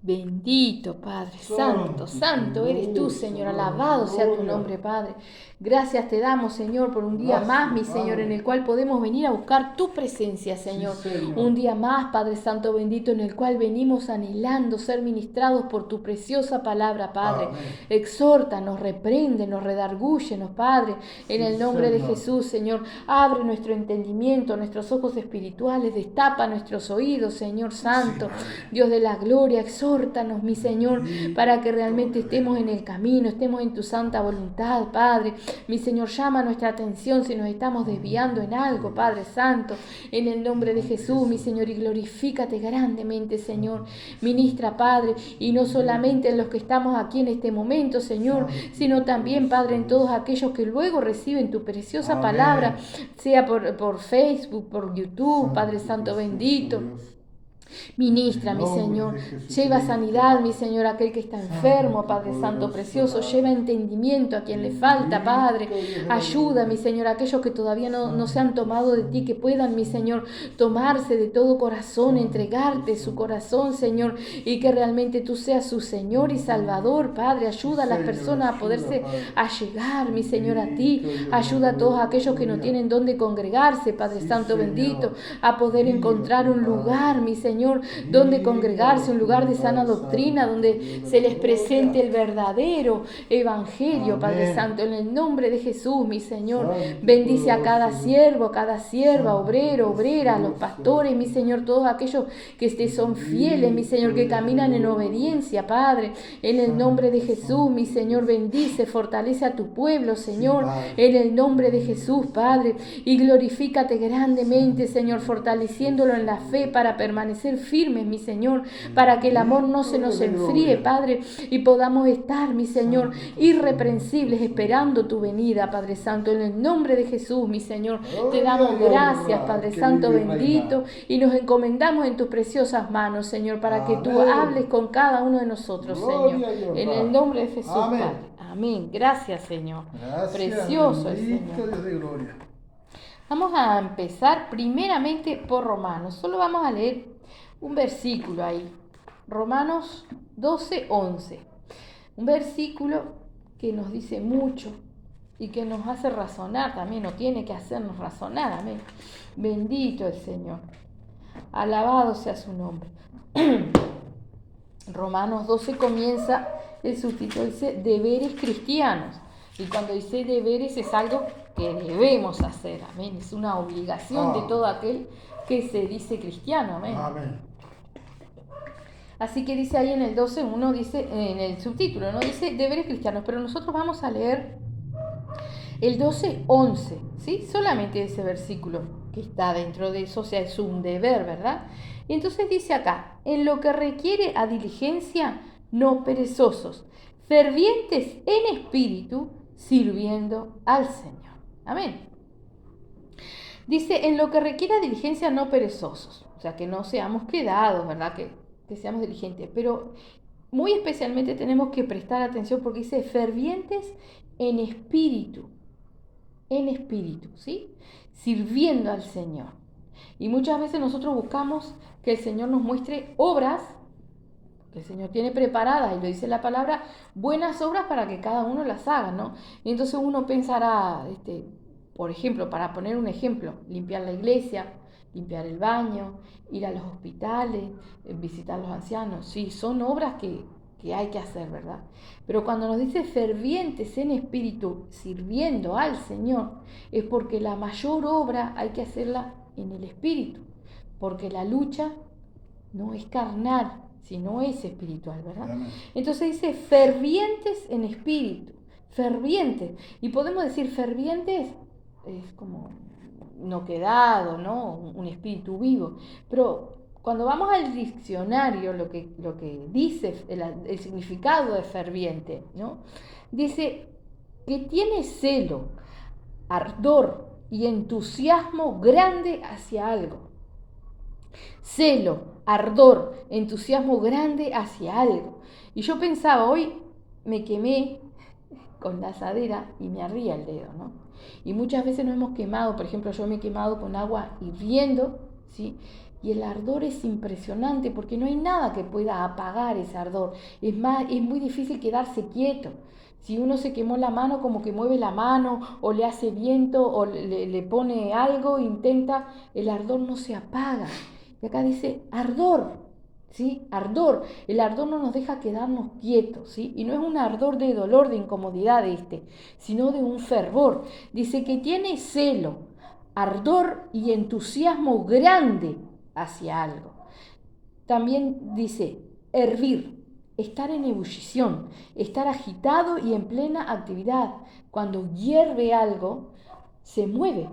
Bendito Padre, santo, santo eres tú, Señor, alabado sea tu nombre, Padre. Gracias te damos, Señor, por un día más, mi Señor, en el cual podemos venir a buscar tu presencia, Señor. Un día más, Padre Santo bendito, en el cual venimos anhelando ser ministrados por tu preciosa palabra, Padre. Exhórtanos, repréndenos, redargúyenos, Padre, en el nombre de Jesús, Señor. Abre nuestro entendimiento, nuestros ojos espirituales, destapa nuestros oídos, Señor Santo, Dios de la gloria, exhórtanos, mi Señor, para que realmente estemos en el camino, estemos en tu santa voluntad, Padre. Mi Señor, llama nuestra atención si nos estamos desviando en algo, Padre Santo, en el nombre de Jesús, mi Señor, y glorifícate grandemente, Señor. Ministra, Padre, y no solamente en los que estamos aquí en este momento, Señor, sino también, Padre, en todos aquellos que luego reciben tu preciosa palabra, sea por Facebook, por YouTube, Padre Santo bendito. Ministra, mi Señor, lleva sanidad, mi Señor, a aquel que está enfermo, Padre Santo Precioso, lleva entendimiento a quien le falta, Padre, ayuda, mi Señor, a aquellos que todavía no se han tomado de ti, que puedan, mi Señor, tomarse de todo corazón, entregarte su corazón, Señor, y que realmente tú seas su Señor y Salvador, Padre, ayuda a las personas a poderse allegar, mi Señor, a ti, ayuda a todos aquellos que no tienen dónde congregarse, Padre Santo bendito, a poder encontrar un lugar, mi Señor, donde congregarse, un lugar de sana doctrina, donde se les presente el verdadero evangelio, Padre Santo, en el nombre de Jesús, mi Señor. Bendice a cada siervo, a cada sierva, obrero, obrera, a los pastores, mi Señor, todos aquellos que son fieles, mi Señor, que caminan en obediencia, Padre, en el nombre de Jesús, mi Señor, bendice, fortalece a tu pueblo, Señor, en el nombre de Jesús, Padre, y glorifícate grandemente, Señor, fortaleciéndolo en la fe para permanecer firmes, mi Señor, para que el amor no se nos enfríe, Padre, y podamos estar, mi Señor, irreprensibles, esperando tu venida, Padre Santo, en el nombre de Jesús, mi Señor. Te damos gracias, Padre Santo bendito, y nos encomendamos en tus preciosas manos, Señor, para que tú hables con cada uno de nosotros, Señor, en el nombre de Jesús, Padre. Amén. Gracias, Señor. Precioso el Señor. Dios de gloria. Vamos a empezar primeramente por Romanos. Solo vamos a leer un versículo ahí. Romanos 12:11. Un versículo que nos dice mucho y que nos hace razonar también, o tiene que hacernos razonar. Amén. Bendito el Señor. Alabado sea su nombre. Romanos 12 comienza, el subtítulo dice deberes cristianos. Y cuando dice deberes es algo que debemos hacer. Amén. Es una obligación de todo aquel que se dice cristiano. Amén. Amén. Así que dice ahí en el 12:1, dice, en el subtítulo, ¿no? Dice deberes cristianos, pero nosotros vamos a leer el 12:11, ¿sí? Solamente ese versículo que está dentro de eso, o sea, es un deber, ¿verdad? Y entonces dice acá, en lo que requiere a diligencia, no perezosos, fervientes en espíritu, sirviendo al Señor. Amén. Dice, en lo que requiere a diligencia, no perezosos, o sea, que no seamos quedados, ¿verdad? Que seamos diligentes, pero muy especialmente tenemos que prestar atención porque dice fervientes en espíritu, ¿sí? Sirviendo al Señor. Y muchas veces nosotros buscamos que el Señor nos muestre obras que el Señor tiene preparadas, y lo dice la palabra, buenas obras para que cada uno las haga, ¿no? Y entonces uno pensará, por ejemplo, para poner un ejemplo, limpiar la iglesia, limpiar el baño, ir a los hospitales, visitar a los ancianos. Sí, son obras que hay que hacer, ¿verdad? Pero cuando nos dice fervientes en espíritu, sirviendo al Señor, es porque la mayor obra hay que hacerla en el espíritu, porque la lucha no es carnal, sino es espiritual, ¿verdad? Amén. Entonces dice fervientes en espíritu, fervientes. Y podemos decir fervientes es como no quedado, ¿no? Un espíritu vivo. Pero cuando vamos al diccionario, lo que dice el significado de ferviente, ¿no? Dice que tiene celo, ardor y entusiasmo grande hacia algo. Celo, ardor, entusiasmo grande hacia algo. Y yo pensaba, hoy me quemé con la asadera y me ardía el dedo, ¿no? Y muchas veces nos hemos quemado, por ejemplo, yo me he quemado con agua hirviendo, ¿sí? Y el ardor es impresionante porque no hay nada que pueda apagar ese ardor. Es muy difícil quedarse quieto. Si uno se quemó la mano, como que mueve la mano o le hace viento o le pone algo, intenta, el ardor no se apaga. Y acá dice ardor, ¿sí? Ardor. El ardor no nos deja quedarnos quietos, ¿sí? Y no es un ardor de dolor, de incomodidad sino de un fervor. Dice que tiene celo, ardor y entusiasmo grande hacia algo. También dice hervir, estar en ebullición, estar agitado y en plena actividad. Cuando hierve algo, se mueve,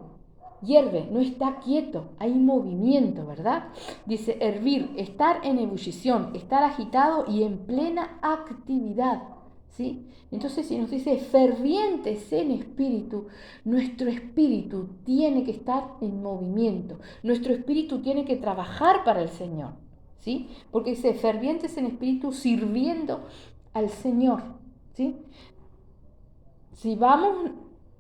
hierve, no está quieto, hay movimiento, ¿verdad? Dice hervir, estar en ebullición, estar agitado y en plena actividad, ¿sí? Entonces, si nos dice fervientes en espíritu, nuestro espíritu tiene que estar en movimiento, nuestro espíritu tiene que trabajar para el Señor, ¿sí? Porque dice fervientes en espíritu sirviendo al Señor, ¿sí? Si vamos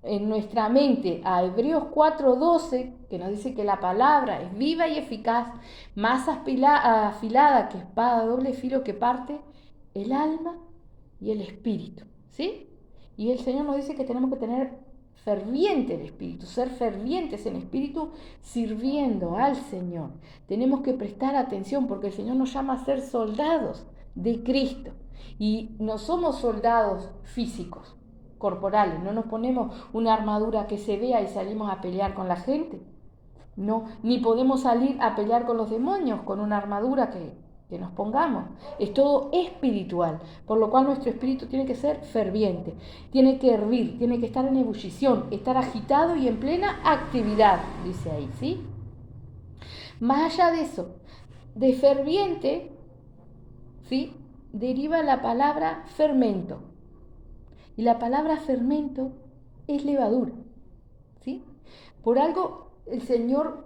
en nuestra mente a Hebreos 4:12, que nos dice que la palabra es viva y eficaz, más afilada que espada de doble filo que parte el alma y el espíritu, ¿sí? Y el Señor nos dice que tenemos que tener ferviente el espíritu, ser fervientes en espíritu sirviendo al Señor. Tenemos que prestar atención porque el Señor nos llama a ser soldados de Cristo y no somos soldados físicos, corporales, no nos ponemos una armadura que se vea y salimos a pelear con la gente, no, ni podemos salir a pelear con los demonios con una armadura que nos pongamos, es todo espiritual, por lo cual nuestro espíritu tiene que ser ferviente, tiene que hervir, tiene que estar en ebullición, estar agitado y en plena actividad, dice ahí, ¿sí? Más allá de eso, de ferviente, ¿sí?, deriva la palabra fermento. Y la palabra fermento es levadura, ¿sí? Por algo el Señor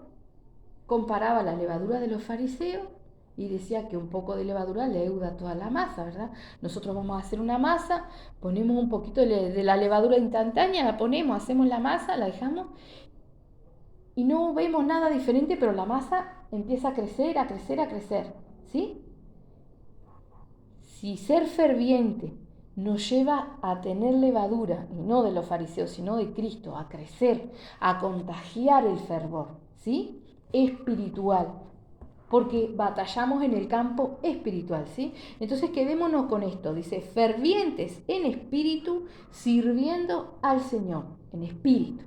comparaba la levadura de los fariseos y decía que un poco de levadura leuda toda la masa, ¿verdad? Nosotros vamos a hacer una masa, ponemos un poquito de la levadura instantánea, la ponemos, hacemos la masa, la dejamos y no vemos nada diferente, pero la masa empieza a crecer, a crecer, a crecer, ¿sí? Si ser ferviente nos lleva a tener levadura, y no de los fariseos, sino de Cristo, a crecer, a contagiar el fervor, ¿sí? Espiritual, porque batallamos en el campo espiritual, ¿sí? Entonces quedémonos con esto, dice, fervientes en espíritu, sirviendo al Señor, en espíritu.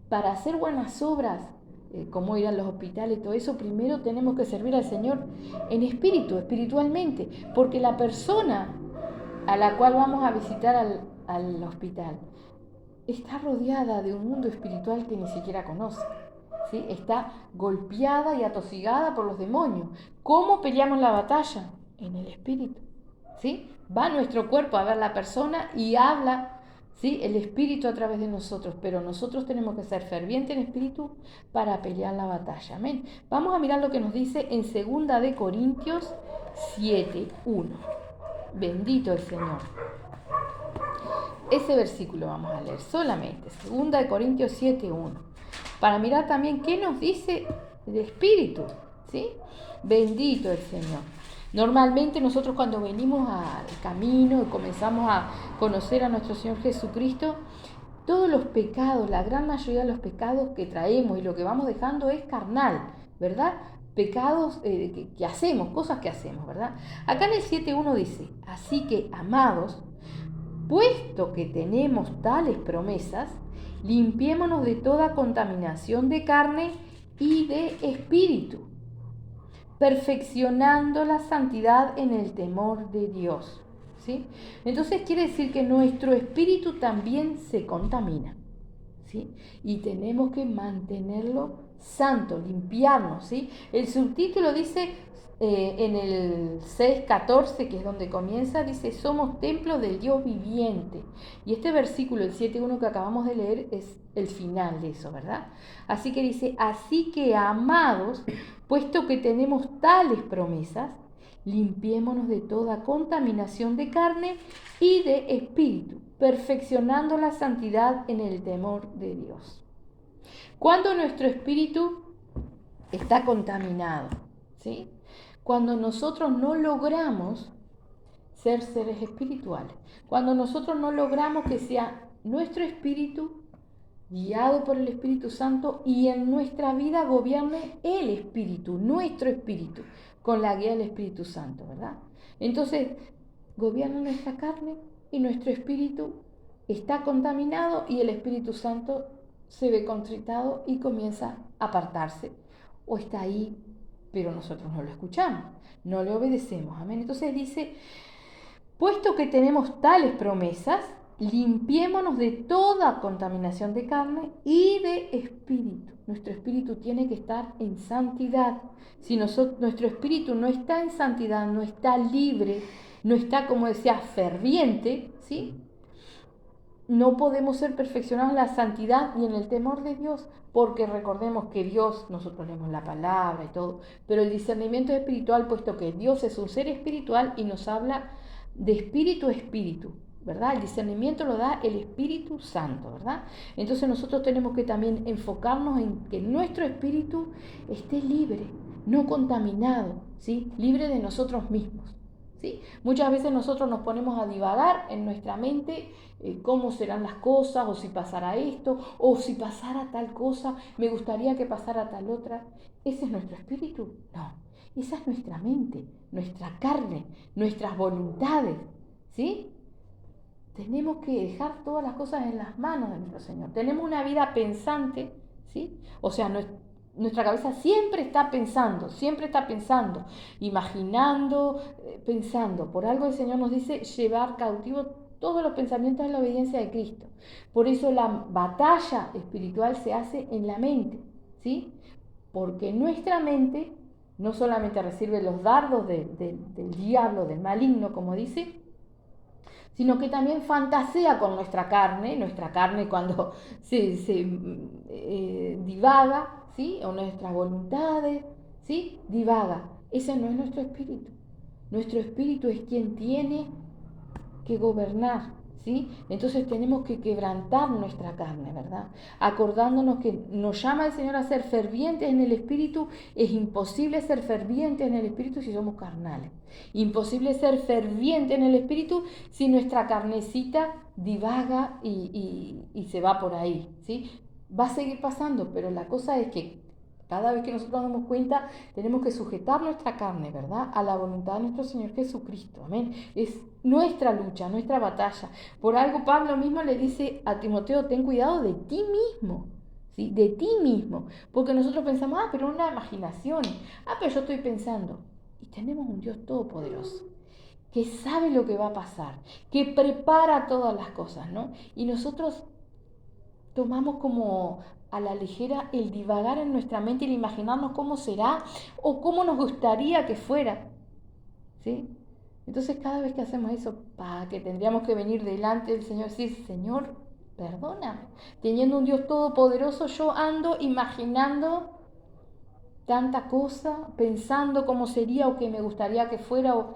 Para hacer buenas obras, como ir a los hospitales y todo eso, primero tenemos que servir al Señor en espíritu, espiritualmente, porque la persona a la cual vamos a visitar al hospital está rodeada de un mundo espiritual que ni siquiera conoce, ¿sí? Está golpeada y atosigada por los demonios. ¿Cómo peleamos la batalla? En el espíritu, ¿sí? Va nuestro cuerpo a ver la persona y habla, ¿sí?, el espíritu a través de nosotros, pero nosotros tenemos que ser fervientes en espíritu para pelear la batalla. Amén. Vamos a mirar lo que nos dice en 2 de Corintios 7:1. Bendito el Señor. Ese versículo vamos a leer solamente, 2 de Corintios 7:1, para mirar también qué nos dice el Espíritu, ¿sí? Bendito el Señor. Normalmente nosotros cuando venimos al camino y comenzamos a conocer a nuestro Señor Jesucristo, todos los pecados, la gran mayoría de los pecados que traemos y lo que vamos dejando es carnal, ¿verdad? Pecados que hacemos, cosas que hacemos, ¿verdad? Acá en el 7:1 dice, así que, amados, puesto que tenemos tales promesas, limpiémonos de toda contaminación de carne y de espíritu, perfeccionando la santidad en el temor de Dios, ¿sí? Entonces quiere decir que nuestro espíritu también se contamina, ¿sí? Y tenemos que mantenerlo santo, limpiarnos, ¿sí? El subtítulo dice, en el 6:14, que es donde comienza, dice, somos templos del Dios viviente. Y este versículo, el 7:1 que acabamos de leer, es el final de eso, ¿verdad? Así que dice, así que, amados, puesto que tenemos tales promesas, limpiémonos de toda contaminación de carne y de espíritu, perfeccionando la santidad en el temor de Dios. Cuando nuestro espíritu está contaminado, ¿sí? Cuando nosotros no logramos ser seres espirituales, cuando nosotros no logramos que sea nuestro espíritu guiado por el Espíritu Santo y en nuestra vida gobierne el Espíritu, nuestro Espíritu, con la guía del Espíritu Santo, ¿verdad? Entonces, gobierna nuestra carne y nuestro espíritu está contaminado y el Espíritu Santo se ve contritado y comienza a apartarse. O está ahí, pero nosotros no lo escuchamos, no le obedecemos. Amén. Entonces dice, puesto que tenemos tales promesas, limpiémonos de toda contaminación de carne y de espíritu. Nuestro espíritu tiene que estar en santidad. Si nuestro espíritu no está en santidad, no está libre, no está, como decía, ferviente, ¿sí? No podemos ser perfeccionados en la santidad y en el temor de Dios, porque recordemos que Dios, nosotros leemos la palabra y todo, pero el discernimiento espiritual, puesto que Dios es un ser espiritual y nos habla de espíritu a espíritu, ¿verdad? El discernimiento lo da el Espíritu Santo, ¿verdad? Entonces nosotros tenemos que también enfocarnos en que nuestro espíritu esté libre, no contaminado, ¿sí? Libre de nosotros mismos. ¿Sí? Muchas veces nosotros nos ponemos a divagar en nuestra mente cómo serán las cosas, o si pasará esto, o si pasara tal cosa, me gustaría que pasara tal otra. ¿Ese es nuestro espíritu? No, esa es nuestra mente, nuestra carne, nuestras voluntades, ¿sí? Tenemos que dejar todas las cosas en las manos de nuestro Señor. Tenemos una vida pensante, ¿sí? O sea, nuestra cabeza siempre está pensando, imaginando, pensando. Por algo el Señor nos dice llevar cautivo todos los pensamientos a la obediencia de Cristo. Por eso la batalla espiritual se hace en la mente, ¿sí? Porque nuestra mente no solamente recibe los dardos del diablo, del maligno, como dice, sino que también fantasea con nuestra carne cuando se divaga, ¿sí? O nuestras voluntades, ¿sí? Divaga. Ese no es nuestro espíritu. Nuestro espíritu es quien tiene que gobernar, ¿sí? Entonces tenemos que quebrantar nuestra carne, ¿verdad? Acordándonos que nos llama el Señor a ser fervientes en el espíritu. Es imposible ser fervientes en el espíritu si somos carnales. Imposible ser ferviente en el espíritu si nuestra carnecita divaga y se va por ahí, ¿sí? Va a seguir pasando, pero la cosa es que cada vez que nosotros nos damos cuenta, tenemos que sujetar nuestra carne, ¿verdad?, a la voluntad de nuestro Señor Jesucristo. Amén. Es nuestra lucha, nuestra batalla. Por algo Pablo mismo le dice a Timoteo, ten cuidado de ti mismo, ¿sí? De ti mismo. Porque nosotros pensamos, pero una imaginación. Pero yo estoy pensando. Y tenemos un Dios todopoderoso, que sabe lo que va a pasar, que prepara todas las cosas, ¿no? Y nosotros tomamos como a la ligera el divagar en nuestra mente, el imaginarnos cómo será o cómo nos gustaría que fuera, ¿sí? Entonces cada vez que hacemos eso, que tendríamos que venir delante del Señor y decir, Señor, perdóname. Teniendo un Dios todopoderoso, yo ando imaginando tanta cosa, pensando cómo sería o que me gustaría que fuera, o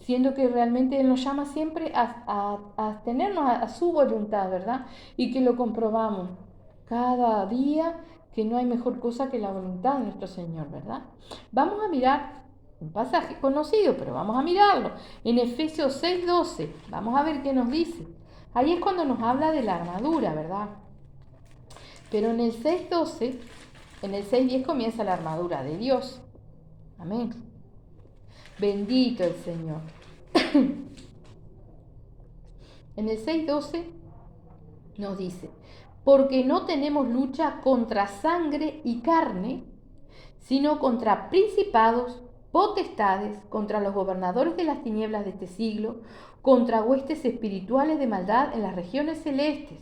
siendo que realmente Él nos llama siempre a tenernos a su voluntad, ¿verdad? Y que lo comprobamos cada día, que no hay mejor cosa que la voluntad de nuestro Señor, ¿verdad? Vamos a mirar un pasaje conocido, pero vamos a mirarlo. En Efesios 6:12, vamos a ver qué nos dice. Ahí es cuando nos habla de la armadura, ¿verdad? Pero en el 6:12, en el 6:10 comienza la armadura de Dios. Amén. Bendito el Señor. En el 6:12 nos dice, porque no tenemos lucha contra sangre y carne, sino contra principados, potestades, contra los gobernadores de las tinieblas de este siglo, contra huestes espirituales de maldad en las regiones celestes.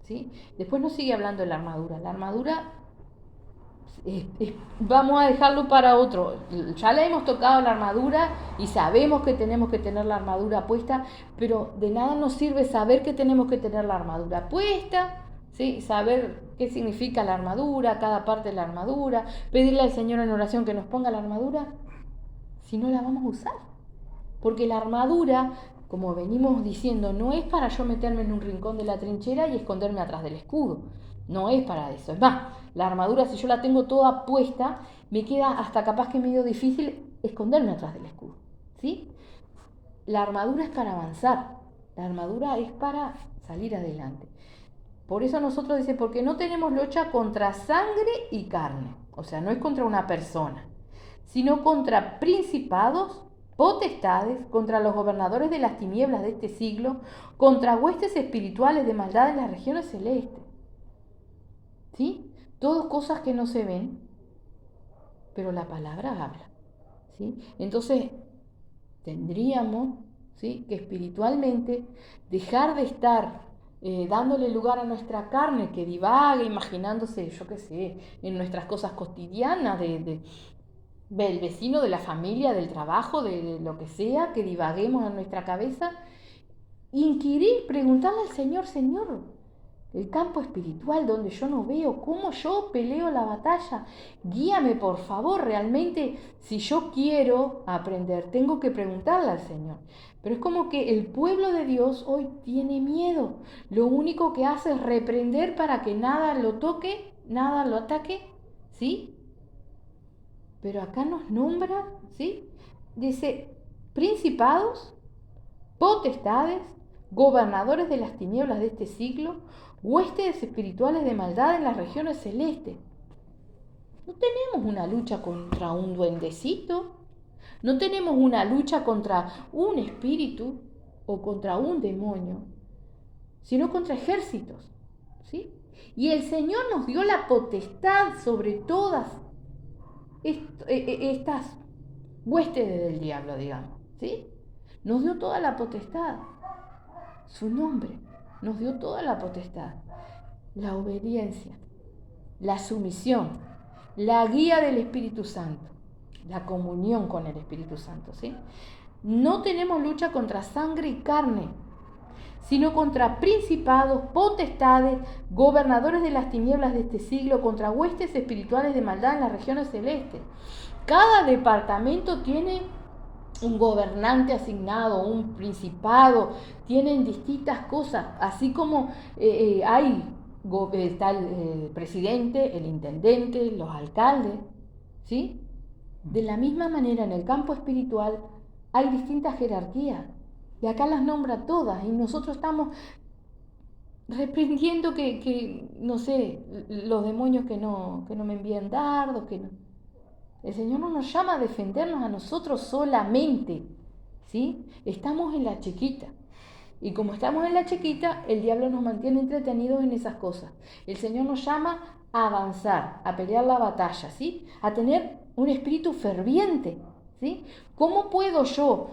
¿Sí? Después nos sigue hablando de la armadura. La armadura vamos a dejarlo para otro. Ya le hemos tocado la armadura y sabemos que tenemos que tener la armadura puesta, pero de nada nos sirve saber que tenemos que tener la armadura puesta, ¿sí? Saber qué significa la armadura, cada parte de la armadura, pedirle al Señor en oración que nos ponga la armadura, si no la vamos a usar. Porque la armadura, como venimos diciendo, no es para yo meterme en un rincón de la trinchera y esconderme atrás del escudo. No es para eso. Es más, la armadura, si yo la tengo toda puesta, me queda hasta capaz que medio difícil esconderme atrás del escudo, ¿sí? La armadura es para avanzar, la armadura es para salir adelante. Por eso nosotros dice, porque no tenemos lucha contra sangre y carne, o sea, no es contra una persona, sino contra principados, potestades, contra los gobernadores de las tinieblas de este siglo, contra huestes espirituales de maldad en las regiones celestes. ¿Sí? Todo cosas que no se ven, pero la palabra habla. ¿Sí? Entonces, tendríamos, ¿sí?, que espiritualmente dejar de estar dándole lugar a nuestra carne que divague, imaginándose, yo qué sé, en nuestras cosas cotidianas, del vecino, de la familia, del trabajo, de lo que sea, que divaguemos en nuestra cabeza, inquirir, preguntarle al Señor, Señor, el campo espiritual donde yo no veo, cómo yo peleo la batalla, guíame por favor. Realmente, si yo quiero aprender, tengo que preguntarle al Señor. Pero es como que el pueblo de Dios hoy tiene miedo. Lo único que hace es reprender para que nada lo toque, nada lo ataque, ¿sí? Pero acá nos nombra, ¿sí? Dice, principados, potestades, gobernadores de las tinieblas de este siglo, huestes espirituales de maldad en las regiones celestes. No tenemos una lucha contra un duendecito, no tenemos una lucha contra un espíritu o contra un demonio, sino contra ejércitos, ¿sí? Y el Señor nos dio la potestad sobre todas estas huestes del diablo, digamos, ¿sí? Nos dio toda la potestad. Su nombre nos dio toda la potestad. La obediencia, la sumisión, la guía del Espíritu Santo, la comunión con el Espíritu Santo, ¿sí? No tenemos lucha contra sangre y carne, sino contra principados, potestades, gobernadores de las tinieblas de este siglo, contra huestes espirituales de maldad en las regiones celestes. Cada departamento tiene un gobernante asignado, un principado, tienen distintas cosas, así como está el presidente, el intendente, los alcaldes, ¿sí? De la misma manera, en el campo espiritual hay distintas jerarquías, y acá las nombra todas, y nosotros estamos reprendiendo que no sé, los demonios que no me envíen dardos, que no. El Señor no nos llama a defendernos a nosotros solamente, ¿sí? Estamos en la chiquita. Y como estamos en la chiquita, el diablo nos mantiene entretenidos en esas cosas. El Señor nos llama a avanzar, a pelear la batalla, ¿sí? A tener un espíritu ferviente, ¿sí? ¿Cómo puedo yo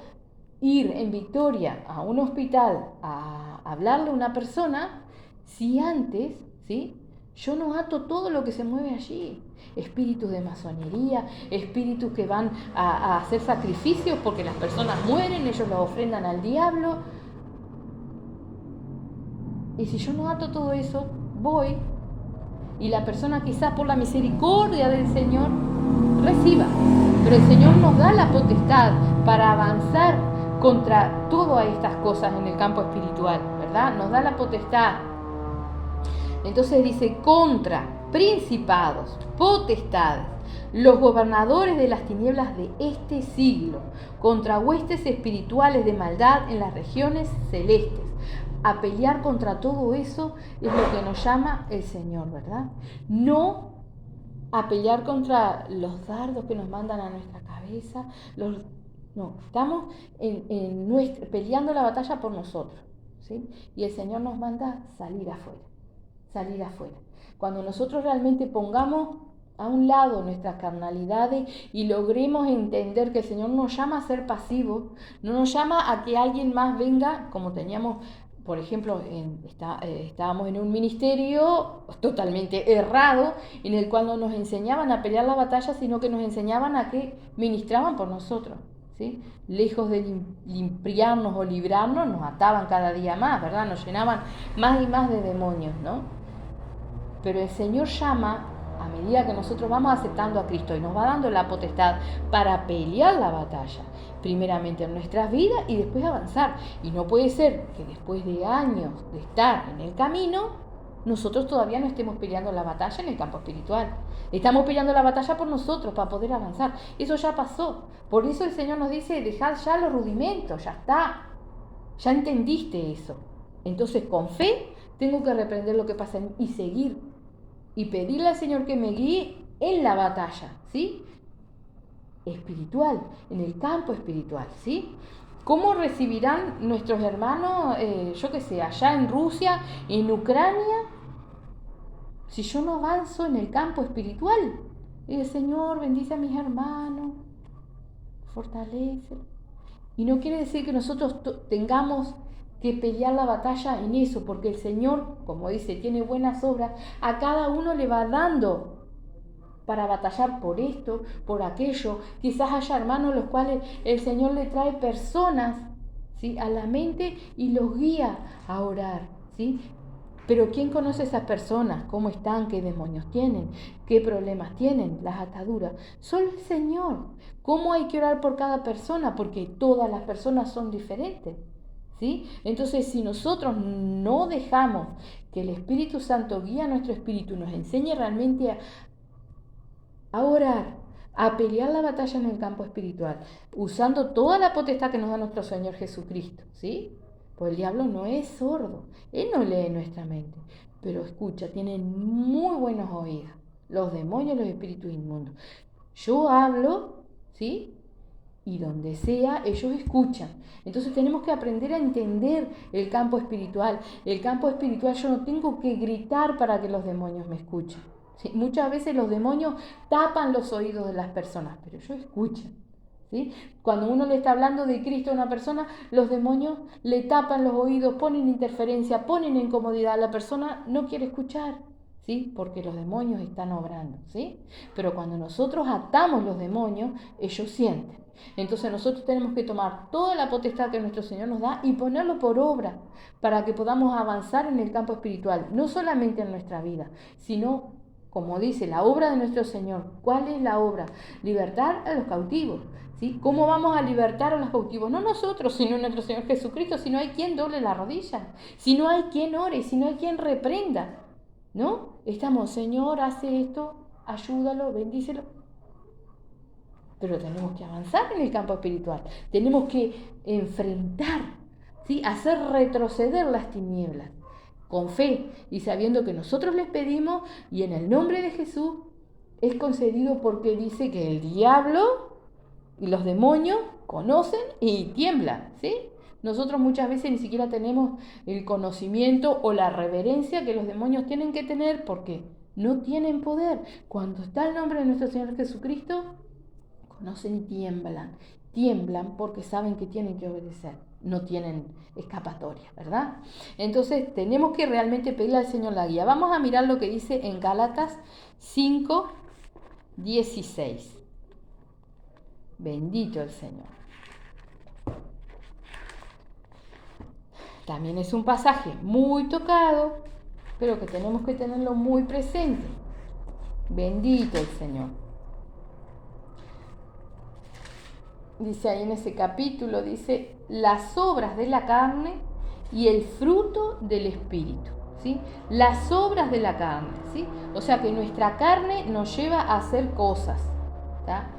ir en victoria a un hospital a hablarle a una persona si antes, ¿sí?, yo no ato todo lo que se mueve allí? Espíritus de masonería, espíritus que van a hacer sacrificios porque las personas mueren, ellos los ofrendan al diablo. Y si yo no ato todo eso, voy y la persona quizás por la misericordia del Señor reciba. Pero el Señor nos da la potestad para avanzar contra todas estas cosas en el campo espiritual, ¿verdad? Nos da la potestad. Entonces dice, contra principados, potestades, los gobernadores de las tinieblas de este siglo, contra huestes espirituales de maldad en las regiones celestes. A pelear contra todo eso es lo que nos llama el Señor, ¿verdad? No a pelear contra los dardos que nos mandan a nuestra cabeza. No, estamos peleando la batalla por nosotros, ¿sí? Y el Señor nos manda salir afuera. Cuando nosotros realmente pongamos a un lado nuestras carnalidades y logremos entender que el Señor nos llama a ser pasivos, no nos llama a que alguien más venga, como teníamos, por ejemplo, estábamos en un ministerio totalmente errado, en el cual no nos enseñaban a pelear la batalla, sino que nos enseñaban a que ministraban por nosotros, ¿sí? Lejos de limpiarnos o librarnos, nos ataban cada día más, ¿verdad? Nos llenaban más y más de demonios, ¿no? Pero el Señor llama, a medida que nosotros vamos aceptando a Cristo, y nos va dando la potestad para pelear la batalla, primeramente en nuestras vidas y después avanzar. Y no puede ser que después de años de estar en el camino, nosotros todavía no estemos peleando la batalla en el campo espiritual. Estamos peleando la batalla por nosotros para poder avanzar. Eso ya pasó. Por eso el Señor nos dice, dejad ya los rudimentos, ya está. Ya entendiste eso. Entonces con fe tengo que reprender lo que pasa en mí y seguir. Y pedirle al Señor que me guíe en la batalla, ¿sí? Espiritual, en el campo espiritual, ¿sí? ¿Cómo recibirán nuestros hermanos, yo qué sé, allá en Rusia, en Ucrania, si yo no avanzo en el campo espiritual? Y el Señor bendice a mis hermanos, fortalece. Y no quiere decir que nosotros tengamos que pelear la batalla en eso, porque el Señor, como dice, tiene buenas obras, a cada uno le va dando para batallar por esto, por aquello. Quizás haya hermanos los cuales el Señor le trae personas, ¿sí?, a la mente y los guía a orar, ¿sí? Pero ¿quién conoce a esas personas? ¿Cómo están? ¿Qué demonios tienen? ¿Qué problemas tienen? Las ataduras. Solo el Señor. ¿Cómo hay que orar por cada persona? Porque todas las personas son diferentes, ¿sí? Entonces, si nosotros no dejamos que el Espíritu Santo guíe a nuestro espíritu y nos enseñe realmente a orar, a pelear la batalla en el campo espiritual, usando toda la potestad que nos da nuestro Señor Jesucristo, ¿sí? Pues el diablo no es sordo, él no lee nuestra mente, pero escucha, tiene muy buenos oídos, los demonios, los espíritus inmundos. Yo hablo, ¿sí?, y donde sea, ellos escuchan. Entonces tenemos que aprender a entender el campo espiritual. El campo espiritual yo no tengo que gritar para que los demonios me escuchen. ¿Sí? Muchas veces los demonios tapan los oídos de las personas, pero ellos escuchan. ¿Sí? Cuando uno le está hablando de Cristo a una persona, los demonios le tapan los oídos, ponen interferencia, ponen incomodidad. La persona no quiere escuchar, ¿sí?, porque los demonios están obrando, ¿sí? Pero cuando nosotros atamos los demonios, ellos sienten. Entonces nosotros tenemos que tomar toda la potestad que nuestro Señor nos da y ponerlo por obra para que podamos avanzar en el campo espiritual, no solamente en nuestra vida, sino, como dice, la obra de nuestro Señor. ¿Cuál es la obra? Libertar a los cautivos, ¿sí? ¿Cómo vamos a libertar a los cautivos? No nosotros, sino nuestro Señor Jesucristo. Si no hay quien doble la rodilla, si no hay quien ore, si no hay quien reprenda, ¿no? Estamos, Señor, hace esto, ayúdalo, bendícelo. Pero tenemos que avanzar en el campo espiritual. Tenemos que enfrentar, ¿sí?, hacer retroceder las tinieblas con fe y sabiendo que nosotros les pedimos y en el nombre de Jesús es concedido, porque dice que el diablo y los demonios conocen y tiemblan, ¿sí? Nosotros muchas veces ni siquiera tenemos el conocimiento o la reverencia que los demonios tienen que tener, porque no tienen poder. Cuando está el nombre de nuestro Señor Jesucristo, conocen y tiemblan porque saben que tienen que obedecer, no tienen escapatoria, ¿verdad? Entonces tenemos que realmente pedirle al Señor la guía. Vamos a mirar lo que dice en Gálatas 5:16. Bendito el Señor. También es un pasaje muy tocado, pero que tenemos que tenerlo muy presente. Bendito el Señor. Dice ahí en ese capítulo, dice, las obras de la carne y el fruto del Espíritu, ¿sí? Las obras de la carne, ¿sí? O sea que nuestra carne nos lleva a hacer cosas, ¿tá?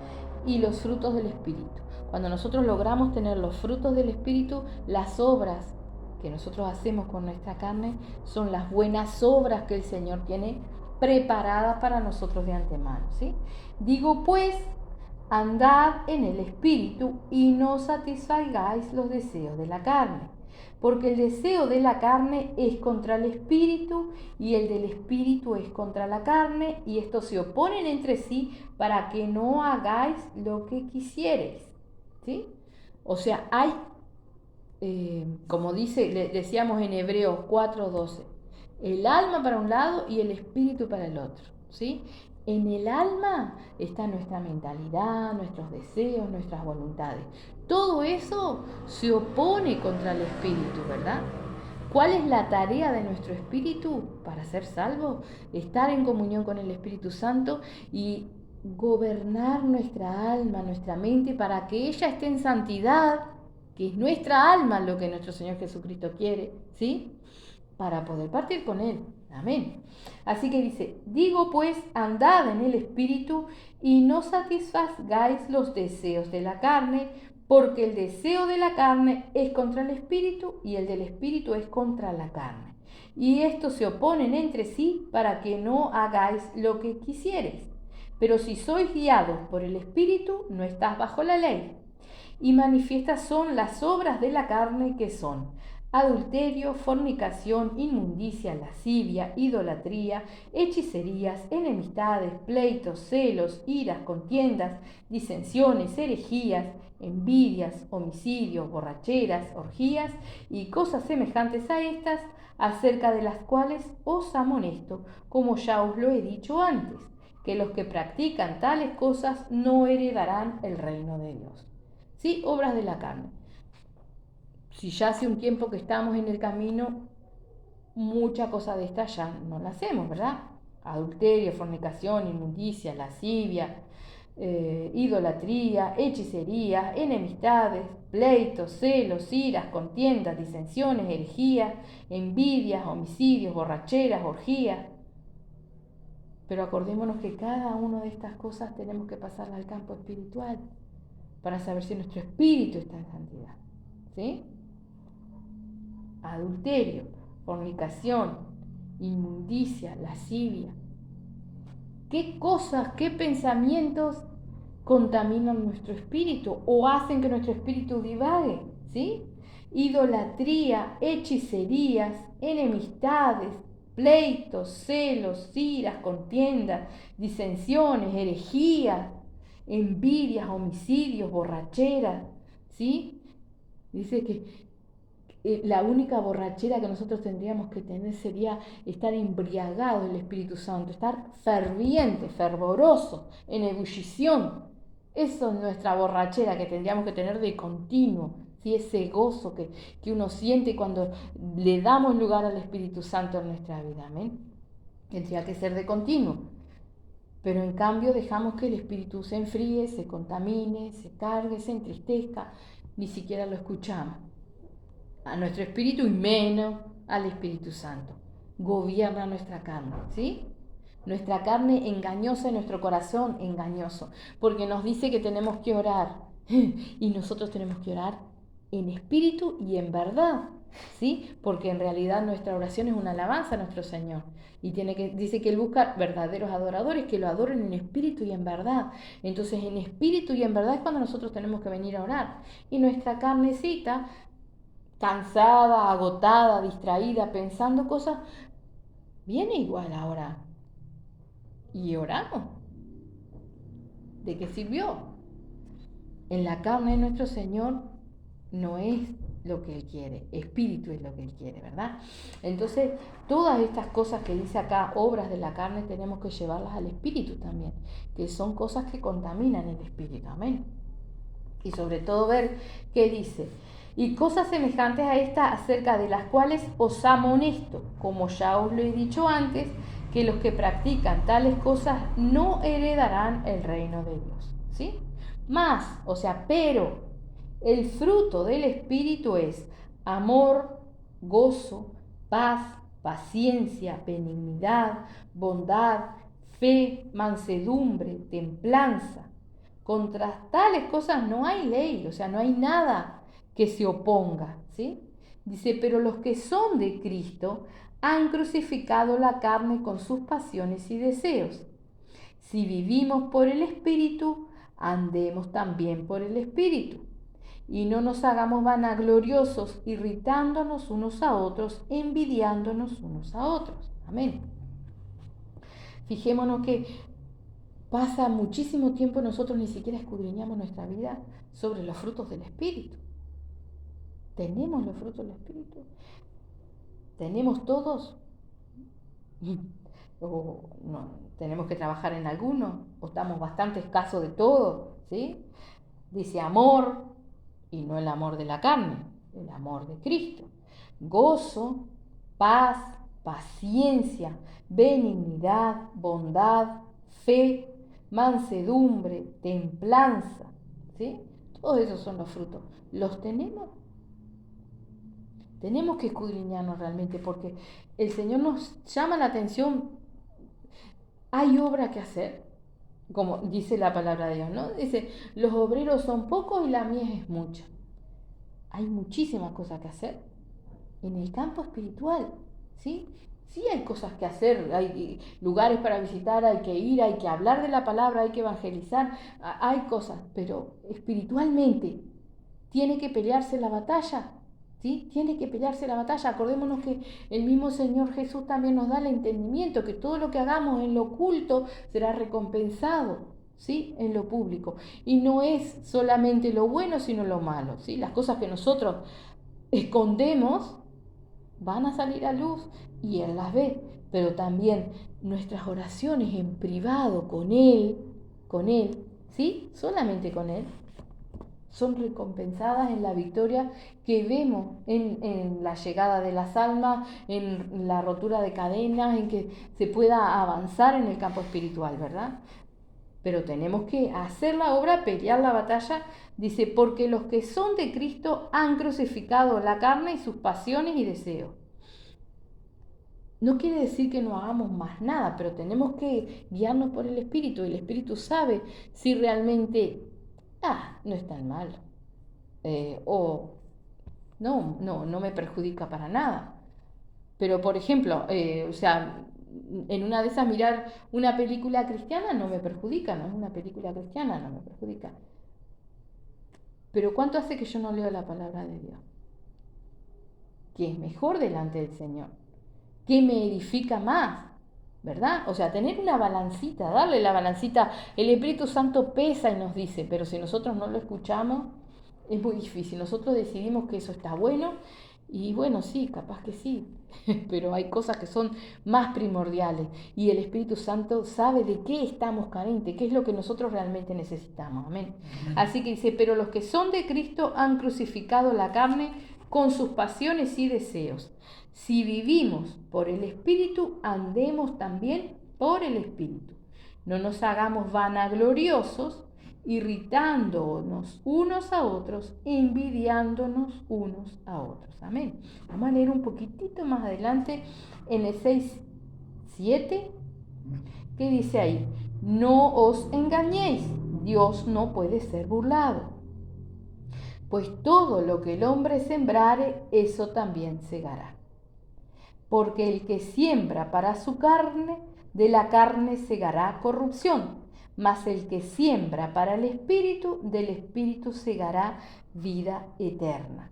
Y los frutos del Espíritu. Cuando nosotros logramos tener los frutos del Espíritu, las obras que nosotros hacemos con nuestra carne son las buenas obras que el Señor tiene preparadas para nosotros de antemano, ¿sí? Digo pues, andad en el Espíritu y no satisfagáis los deseos de la carne, porque el deseo de la carne es contra el Espíritu y el del Espíritu es contra la carne, y estos se oponen entre sí para que no hagáis lo que quisiereis, ¿sí? O sea, hay, como decíamos en Hebreos 4:12, el alma para un lado y el espíritu para el otro, ¿sí? En el alma está nuestra mentalidad, nuestros deseos, nuestras voluntades. Todo eso se opone contra el espíritu, ¿verdad? ¿Cuál es la tarea de nuestro espíritu para ser salvo? Estar en comunión con el Espíritu Santo y gobernar nuestra alma, nuestra mente, para que ella esté en santidad, que es nuestra alma lo que nuestro Señor Jesucristo quiere, ¿sí? Para poder partir con Él. Amén. Así que dice, digo pues, andad en el Espíritu y no satisfagáis los deseos de la carne, porque el deseo de la carne es contra el Espíritu y el del Espíritu es contra la carne. Y estos se oponen entre sí para que no hagáis lo que quisiereis. Pero si sois guiados por el Espíritu, no estás bajo la ley. Y manifiestas son las obras de la carne, que son adulterio, fornicación, inmundicia, lascivia, idolatría, hechicerías, enemistades, pleitos, celos, iras, contiendas, disensiones, herejías, envidias, homicidios, borracheras, orgías y cosas semejantes a estas, acerca de las cuales os amonesto, como ya os lo he dicho antes, que los que practican tales cosas no heredarán el reino de Dios. ¿Sí? Obras de la carne. Si ya hace un tiempo que estamos en el camino, mucha cosa de esta ya no la hacemos, ¿verdad? Adulterio, fornicación, inmundicia, lascivia, idolatría, hechicería, enemistades, pleitos, celos, iras, contiendas, disensiones, herejías, envidias, homicidios, borracheras, orgías. Pero acordémonos que cada una de estas cosas tenemos que pasarla al campo espiritual para saber si nuestro espíritu está en santidad. ¿Sí? Adulterio, fornicación, inmundicia, lascivia. ¿Qué cosas, qué pensamientos contaminan nuestro espíritu o hacen que nuestro espíritu divague? ¿Sí? Idolatría, hechicerías, enemistades, pleitos, celos, iras, contiendas, disensiones, herejías, envidias, homicidios, borracheras. ¿Sí? Dice que la única borrachera que nosotros tendríamos que tener sería estar embriagado del Espíritu Santo, estar ferviente, fervoroso, en ebullición. Eso es nuestra borrachera que tendríamos que tener de continuo, ¿sí? Ese gozo que uno siente cuando le damos lugar al Espíritu Santo en nuestra vida. Amén. Tendría que ser de continuo. Pero en cambio dejamos que el Espíritu se enfríe, se contamine, se cargue, se entristezca, ni siquiera lo escuchamos a nuestro espíritu y menos al Espíritu Santo. Gobierna nuestra carne, ¿sí? Nuestra carne engañosa y nuestro corazón engañoso, porque nos dice que tenemos que orar y nosotros tenemos que orar en espíritu y en verdad, ¿sí? Porque en realidad nuestra oración es una alabanza a nuestro Señor y dice que Él busca verdaderos adoradores que lo adoren en espíritu y en verdad. Entonces en espíritu y en verdad es cuando nosotros tenemos que venir a orar y nuestra carnecita cansada, agotada, distraída, pensando cosas, viene igual ahora. Y oramos. ¿De qué sirvió? En la carne de nuestro Señor no es lo que Él quiere, espíritu es lo que Él quiere, ¿verdad? Entonces, todas estas cosas que dice acá, obras de la carne, tenemos que llevarlas al espíritu también, que son cosas que contaminan el espíritu, amén. Y sobre todo ver qué dice. Y cosas semejantes a esta, acerca de las cuales os amonesto, como ya os lo he dicho antes, que los que practican tales cosas no heredarán el reino de Dios. ¿Sí? Más, o sea, pero el fruto del Espíritu es amor, gozo, paz, paciencia, benignidad, bondad, fe, mansedumbre, templanza. Contra tales cosas no hay ley, o sea, no hay nada que se oponga, ¿sí? Dice, pero los que son de Cristo han crucificado la carne con sus pasiones y deseos. Si vivimos por el Espíritu, andemos también por el Espíritu. Y no nos hagamos vanagloriosos, irritándonos unos a otros, envidiándonos unos a otros. Amén. Fijémonos que pasa muchísimo tiempo nosotros ni siquiera escudriñamos nuestra vida sobre los frutos del Espíritu. ¿Tenemos los frutos del Espíritu? ¿Tenemos todos? ¿O no, tenemos que trabajar en alguno? ¿O estamos bastante escasos de todo? ¿Sí? Dice amor, y no el amor de la carne, el amor de Cristo. Gozo, paz, paciencia, benignidad, bondad, fe, mansedumbre, templanza, ¿sí? Todos esos son los frutos. ¿Los tenemos? Tenemos que escudriñarnos realmente porque el Señor nos llama la atención. Hay obra que hacer, como dice la palabra de Dios, ¿no? Dice, los obreros son pocos y la mies es mucha. Hay muchísimas cosas que hacer en el campo espiritual, ¿sí? Sí hay cosas que hacer, hay lugares para visitar, hay que ir, hay que hablar de la palabra, hay que evangelizar, hay cosas, pero espiritualmente tiene que pelearse la batalla, ¿sí? Tiene que pelearse la batalla. Acordémonos que el mismo Señor Jesús también nos da el entendimiento, que todo lo que hagamos en lo oculto será recompensado, ¿sí? En lo público. Y no es solamente lo bueno, sino lo malo, ¿sí? Las cosas que nosotros escondemos van a salir a luz y Él las ve, pero también nuestras oraciones en privado con Él, ¿sí? Solamente con Él, son recompensadas en la victoria que vemos en la llegada de las almas, en la rotura de cadenas, en que se pueda avanzar en el campo espiritual, ¿verdad? Pero tenemos que hacer la obra, pelear la batalla. Dice, porque los que son de Cristo han crucificado la carne y sus pasiones y deseos. No quiere decir que no hagamos más nada, pero tenemos que guiarnos por el Espíritu. El Espíritu sabe si realmente, no es tan malo. O no me perjudica para nada. Pero, por ejemplo, en una de esas mirar una película cristiana no me perjudica, no es una película cristiana, no me perjudica. Pero ¿cuánto hace que yo no leo la palabra de Dios? Que es mejor delante del Señor, que me edifica más, ¿verdad? O sea, tener una balancita, darle la balancita. El Espíritu Santo pesa y nos dice, pero si nosotros no lo escuchamos, es muy difícil. Nosotros decidimos que eso está bueno y bueno, sí, capaz que sí, pero hay cosas que son más primordiales y el Espíritu Santo sabe de qué estamos carentes, qué es lo que nosotros realmente necesitamos. Amén. Así que dice, pero los que son de Cristo han crucificado la carne con sus pasiones y deseos. Si vivimos por el Espíritu, andemos también por el Espíritu. No nos hagamos vanagloriosos, irritándonos unos a otros, envidiándonos unos a otros. Amén. Vamos a leer un poquitito más adelante en el 6:7, que dice ahí, no os engañéis, Dios no puede ser burlado. Pues todo lo que el hombre sembrare, eso también segará. Porque el que siembra para su carne, de la carne segará corrupción, mas el que siembra para el Espíritu, del Espíritu segará vida eterna.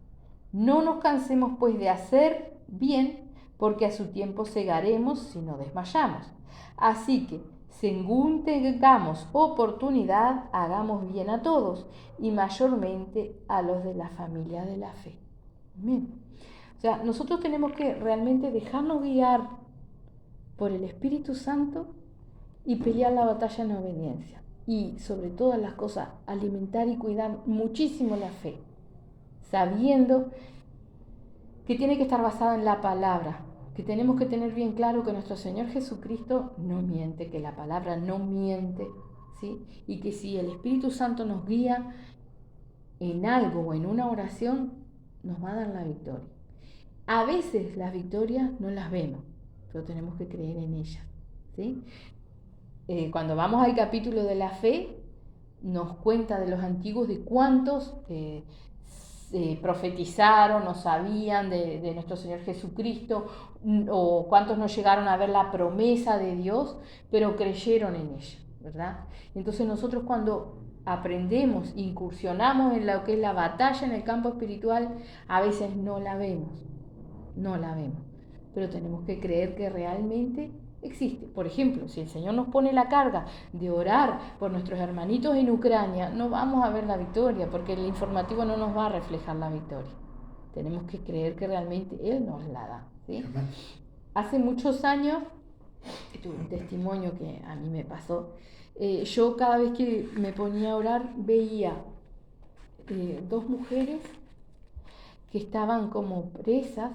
No nos cansemos pues de hacer bien, porque a su tiempo segaremos si no desmayamos. Así que, según tengamos oportunidad, hagamos bien a todos, y mayormente a los de la familia de la fe. Amén. O sea, nosotros tenemos que realmente dejarnos guiar por el Espíritu Santo y pelear la batalla en obediencia. Y sobre todas las cosas, alimentar y cuidar muchísimo la fe, sabiendo que tiene que estar basada en la palabra, que tenemos que tener bien claro que nuestro Señor Jesucristo no miente, que la palabra no miente, ¿sí? Y que si el Espíritu Santo nos guía en algo o en una oración, nos va a dar la victoria. A veces las victorias no las vemos, pero tenemos que creer en ellas, ¿sí? Cuando vamos al capítulo de la fe, nos cuenta de los antiguos de cuántos profetizaron o sabían de nuestro Señor Jesucristo, o cuántos no llegaron a ver la promesa de Dios, pero creyeron en ella, ¿verdad? Entonces nosotros cuando aprendemos, incursionamos en lo que es la batalla en el campo espiritual, a veces no la vemos, pero tenemos que creer que realmente existe. Por ejemplo, si el Señor nos pone la carga de orar por nuestros hermanitos en Ucrania, no vamos a ver la victoria, porque el informativo no nos va a reflejar la victoria. Tenemos que creer que realmente Él nos la da, ¿sí? Hace muchos años, tuve un testimonio que a mí me pasó. Yo cada vez que me ponía a orar veía dos mujeres que estaban como presas,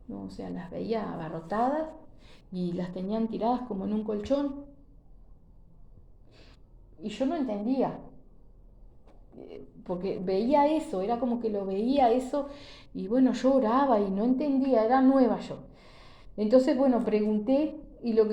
¿no? O sea, las veía abarrotadas y las tenían tiradas como en un colchón. Y yo no entendía. porque veía eso, era como que lo veía eso, y bueno, yo oraba y no entendía, era nueva yo. Entonces, bueno, pregunté y lo